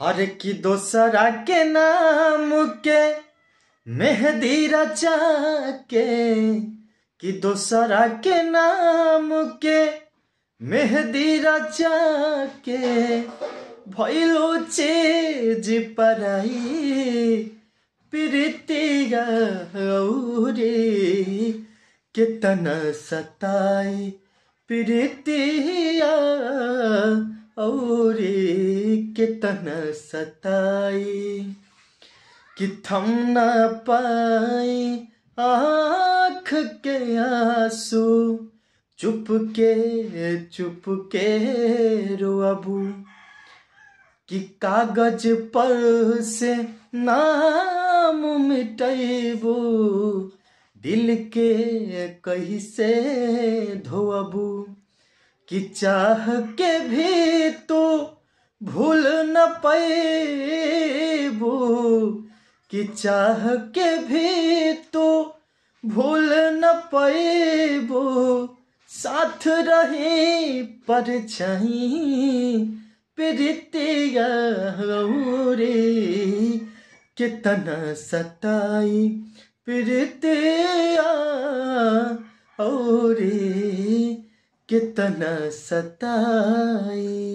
हर की दोसरा के नाम के मेहंदी रचा के, कि दोसरा के नाम के मेहंदी रचा के भइलो चीज पराई प्रीतिया औरे कितना सताई प्रीतिया औरे कितना सताई कि थम न पाई आँख के आंसू चुप के रोअबू कि कागज पर से नाम मिटैबू दिल के कहीं से धोअबू कि चाह के भी तो भूल न पैबू कि चाह के भी तो भूल न पैबू साथ रही परछाई प्रीतिया औरे कितना सताई प्रीतिया औरे कितना सताई।